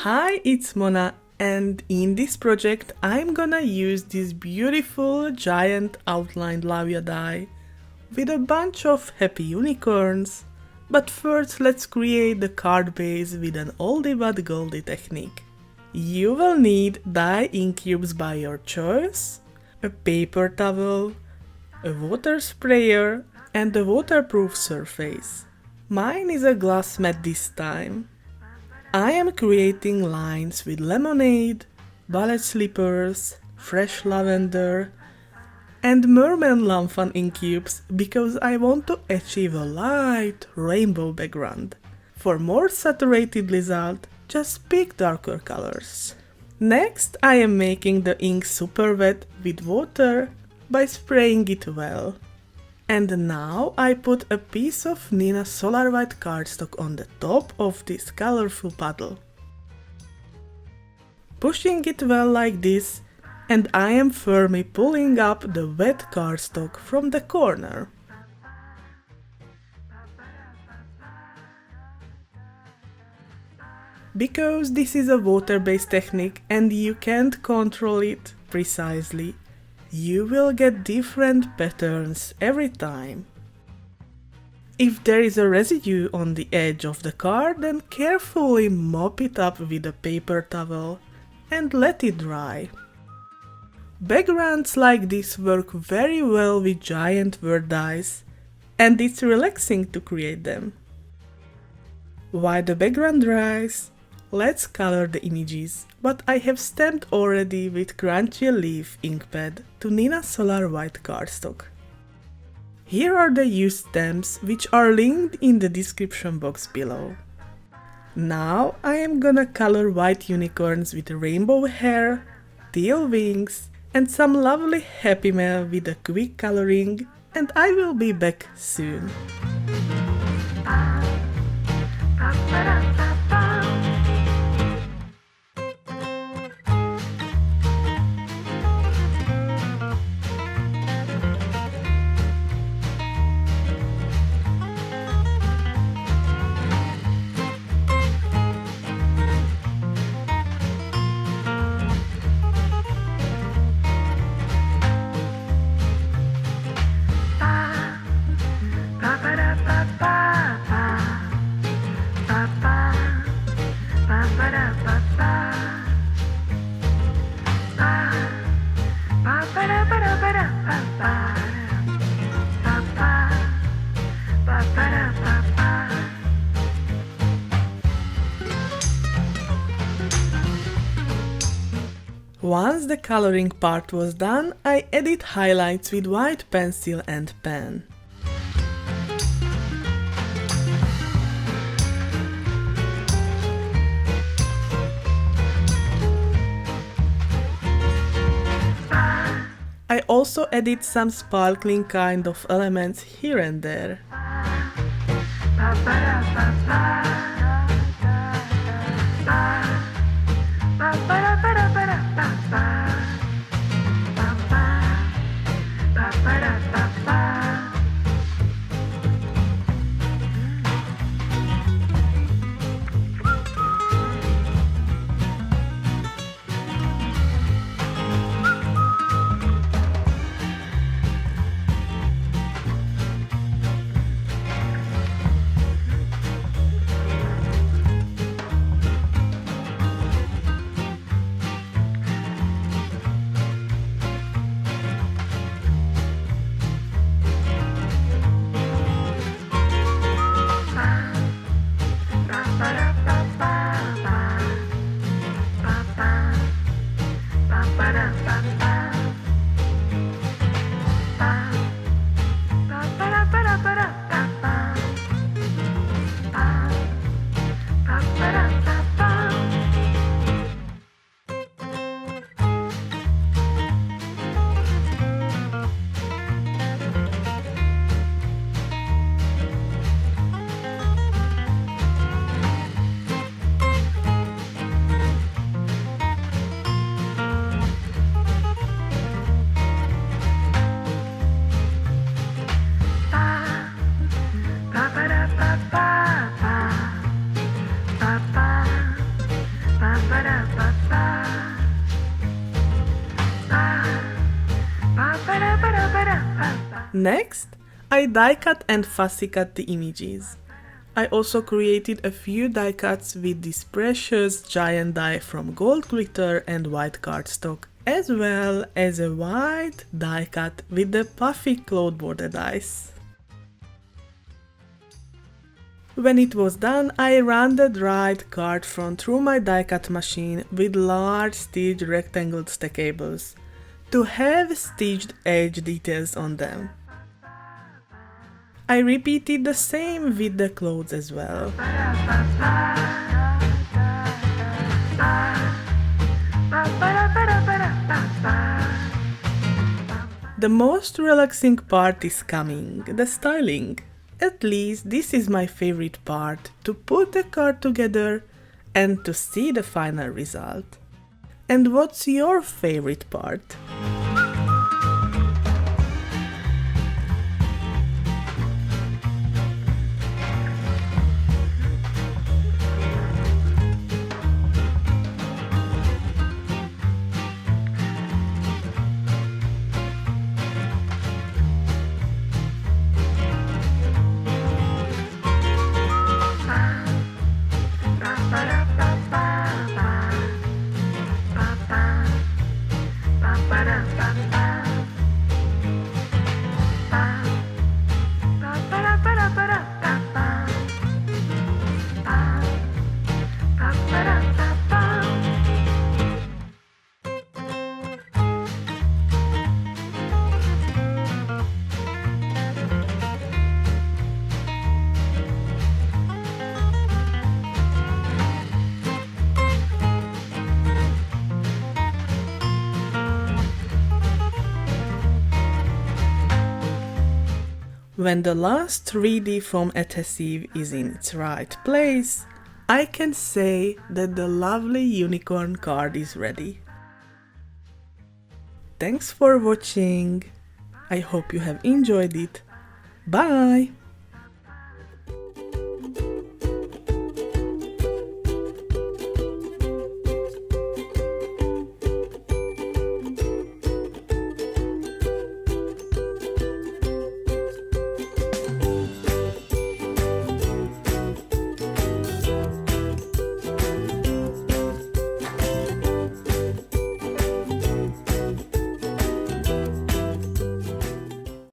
Hi, it's Mona, and in this project I'm gonna use this beautiful giant outlined lavia die with a bunch of happy unicorns. But first let's create the card base with an oldie but goldie technique. You will need die ink cubes by your choice, a paper towel, a water sprayer and a waterproof surface. Mine is a glass mat this time. I am creating lines with lemonade, ballet slippers, fresh lavender and merman lawnfawn ink cubes because I want to achieve a light rainbow background. For more saturated result, just pick darker colors. Next, I am making the ink super wet with water by spraying it well. And now I put a piece of Nina Solar White cardstock on the top of this colorful puddle. Pushing it well like this, and I am firmly pulling up the wet cardstock from the corner. Because this is a water-based technique and you can't control it precisely, you will get different patterns every time. If there is a residue on the edge of the card, then carefully mop it up with a paper towel and let it dry. Backgrounds like this work very well with giant word dies, and it's relaxing to create them. While the background dries, let's color the images, but I have stamped already with crunchy leaf ink pad to Nina Solar White cardstock. Here are the used stamps, which are linked in the description box below. Now I am gonna color white unicorns with rainbow hair, teal wings and some lovely happy mail with a quick coloring, and I will be back soon. Once the coloring part was done, I added highlights with white pencil and pen. I also added some sparkling kind of elements here and there. Next, I die cut and fussy cut the images. I also created a few die cuts with this precious giant die from gold glitter and white cardstock, as well as a white die cut with the Puffy cloth border dies. When it was done, I ran the dried card front through my die cut machine with large stitched rectangle stackables to have stitched edge details on them. I repeated the same with the clothes as well. The most relaxing part is coming, the styling. At least this is my favorite part, to put the card together and to see the final result. And what's your favorite part? When the last 3D foam adhesive is in its right place, I can say that the lovely unicorn card is ready. Thanks for watching. I hope you have enjoyed it. Bye!